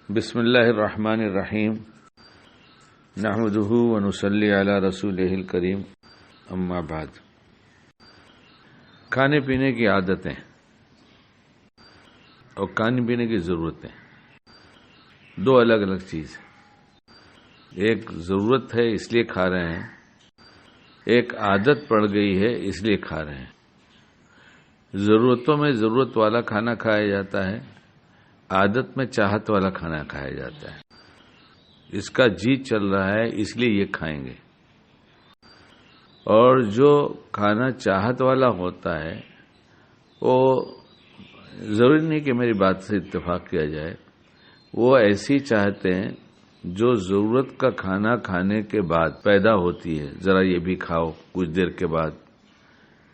بسم اللہ الرحمن الرحیم نحمدہ ونصلی علی رسولہ الکریم اما بعد۔ کھانے پینے کی عادتیں اور کھانے پینے کی ضرورتیں دو الگ الگ چیز ہیں۔ ایک ضرورت ہے اس لیے کھا رہے ہیں، ایک عادت پڑ گئی ہے اس لیے کھا رہے ہیں۔ ضرورتوں میں ضرورت والا کھانا کھایا جاتا ہے، عادت میں چاہت والا کھانا کھایا جاتا ہے۔ اس کا جی چل رہا ہے اس لیے یہ کھائیں گے، اور جو کھانا چاہت والا ہوتا ہے وہ ضروری نہیں کہ میری بات سے اتفاق کیا جائے، وہ ایسی چاہتے ہیں جو ضرورت کا کھانا کھانے کے بعد پیدا ہوتی ہے۔ ذرا یہ بھی کھاؤ کچھ دیر کے بعد،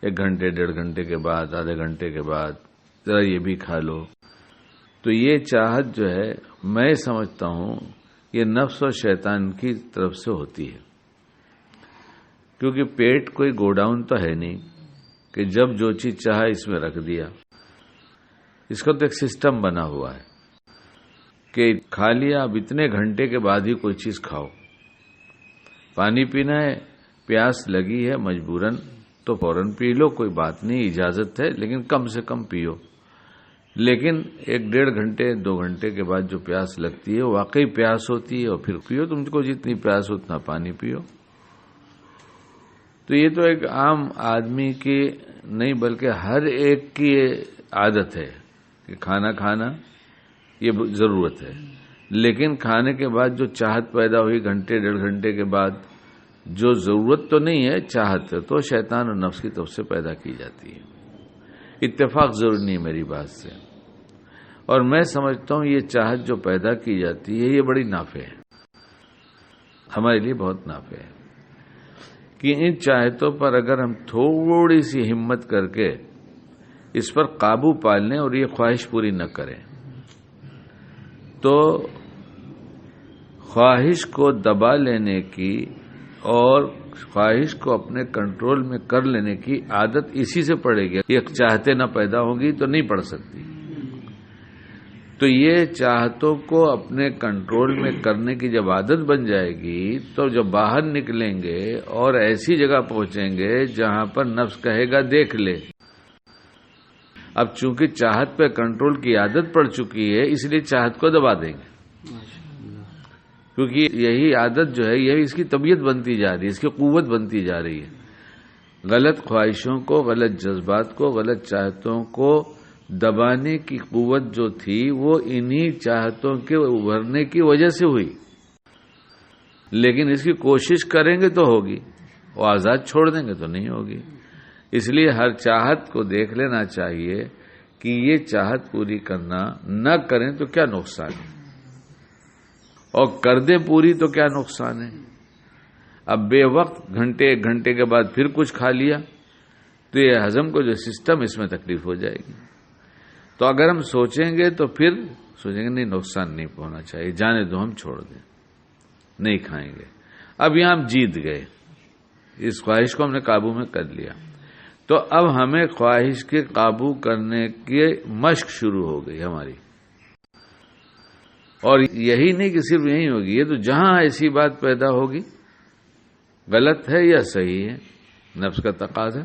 1 گھنٹے 1.5 گھنٹے کے بعد، آدھے گھنٹے کے بعد ذرا یہ بھی کھا لو۔ تو یہ چاہت جو ہے میں سمجھتا ہوں یہ نفس اور شیطان کی طرف سے ہوتی ہے، کیونکہ پیٹ کوئی گوڈاؤن تو ہے نہیں کہ جب جو چیز چاہا اس میں رکھ دیا۔ اس کا تو ایک سسٹم بنا ہوا ہے کہ کھا لیا، اب اتنے گھنٹے کے بعد ہی کوئی چیز کھاؤ۔ پانی پینا ہے، پیاس لگی ہے مجبوراً تو فوراً پی لو، کوئی بات نہیں، اجازت ہے، لیکن کم سے کم پیو۔ لیکن 1-1.5 گھنٹے 2 گھنٹے کے بعد جو پیاس لگتی ہے واقعی پیاس ہوتی ہے، اور پھر پیو، تم کو جتنی پیاس ہو اتنا پانی پیو۔ تو یہ تو ایک عام آدمی کی نہیں بلکہ ہر ایک کی عادت ہے کہ کھانا کھانا یہ ضرورت ہے، لیکن کھانے کے بعد جو چاہت پیدا ہوئی 1-1.5 گھنٹے کے بعد، جو ضرورت تو نہیں ہے چاہت ہے، تو شیطان اور نفس کی طرف سے پیدا کی جاتی ہے۔ اتفاق ضروری نہیں میری بات سے، اور میں سمجھتا ہوں یہ چاہت جو پیدا کی جاتی ہے یہ بڑی نافع ہے، ہمارے لیے بہت نافع ہے کہ ان چاہتوں پر اگر ہم تھوڑی سی ہمت کر کے اس پر قابو پا لیں اور یہ خواہش پوری نہ کریں، تو خواہش کو دبا لینے کی اور خواہش کو اپنے کنٹرول میں کر لینے کی عادت اسی سے پڑے گی۔ یہ چاہتے نہ پیدا ہوگی تو نہیں پڑ سکتی۔ تو یہ چاہتوں کو اپنے کنٹرول میں کرنے کی جب عادت بن جائے گی تو جب باہر نکلیں گے اور ایسی جگہ پہنچیں گے جہاں پر نفس کہے گا دیکھ لے۔ اب چونکہ چاہت پہ کنٹرول کی عادت پڑ چکی ہے اس لیے چاہت کو دبا دیں گے، کیونکہ یہی عادت جو ہے یہی اس کی طبیعت بنتی جا رہی ہے، اس کی قوت بنتی جا رہی ہے۔ غلط خواہشوں کو، غلط جذبات کو، غلط چاہتوں کو دبانے کی قوت جو تھی وہ انہی چاہتوں کے ابھرنے کی وجہ سے ہوئی، لیکن اس کی کوشش کریں گے تو ہوگی، وہ آزاد چھوڑ دیں گے تو نہیں ہوگی۔ اس لیے ہر چاہت کو دیکھ لینا چاہیے کہ یہ چاہت پوری کرنا، نہ کریں تو کیا نقصان ہے، اور کر دیں پوری تو کیا نقصان ہے۔ اب بے وقت 1 گھنٹے کے بعد پھر کچھ کھا لیا تو یہ ہضم کو جو سسٹم اس میں تکلیف ہو جائے گی۔ تو اگر ہم سوچیں گے تو پھر سوچیں گے نہیں نقصان نہیں ہونا چاہیے، جانے دو، ہم چھوڑ دیں، نہیں کھائیں گے۔ اب یہاں ہم جیت گئے، اس خواہش کو ہم نے قابو میں کر لیا، تو اب ہمیں خواہش کے قابو کرنے کی مشق شروع ہو گئی ہماری۔ اور یہی نہیں کہ صرف یہی ہوگی، یہ تو جہاں ایسی بات پیدا ہوگی، غلط ہے یا صحیح ہے، نفس کا تقاضا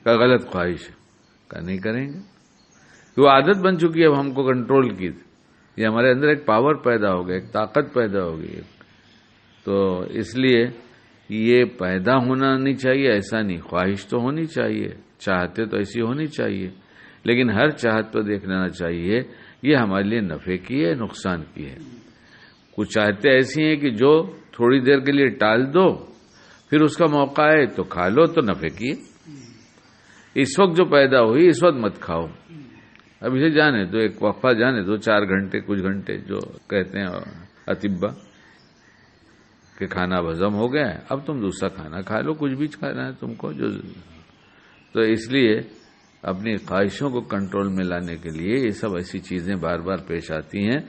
کا غلط خواہش کا نہیں کریں گے، وہ عادت بن چکی ہے، اب ہم کو کنٹرول کی، یہ ہمارے اندر ایک پاور پیدا ہو گیا، ایک طاقت پیدا ہو گئی۔ تو اس لیے یہ پیدا ہونا نہیں چاہیے، ایسا نہیں، خواہش تو ہونی چاہیے، چاہتے تو ایسی ہونی چاہیے، لیکن ہر چاہت پر دیکھ لینا چاہیے یہ ہمارے لیے نفع کی ہے نقصان کی ہے۔ کچھ چاہتے ایسی ہیں کہ جو تھوڑی دیر کے لیے ٹال دو، پھر اس کا موقع ہے تو کھا لو تو نفع کی ہے۔ اس وقت جو پیدا ہوئی اس وقت مت کھاؤ، اب اسے جانے دو، ایک وقفہ جانے دو، 4 گھنٹے کچھ گھنٹے جو کہتے ہیں اطباء کہ کھانا ہضم ہو گیا ہے، اب تم دوسرا کھانا کھا لو، کچھ بھی کھانا ہے تم کو جو۔ تو اس لیے اپنی خواہشوں کو کنٹرول میں لانے کے لیے یہ سب ایسی چیزیں بار بار پیش آتی ہیں۔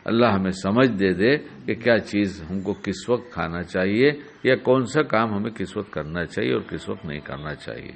اللہ ہمیں سمجھ دے دے کہ کیا چیز ہم کو کس وقت کھانا چاہیے، یا کون سا کام ہمیں کس وقت کرنا چاہیے اور کس وقت نہیں کرنا چاہیے۔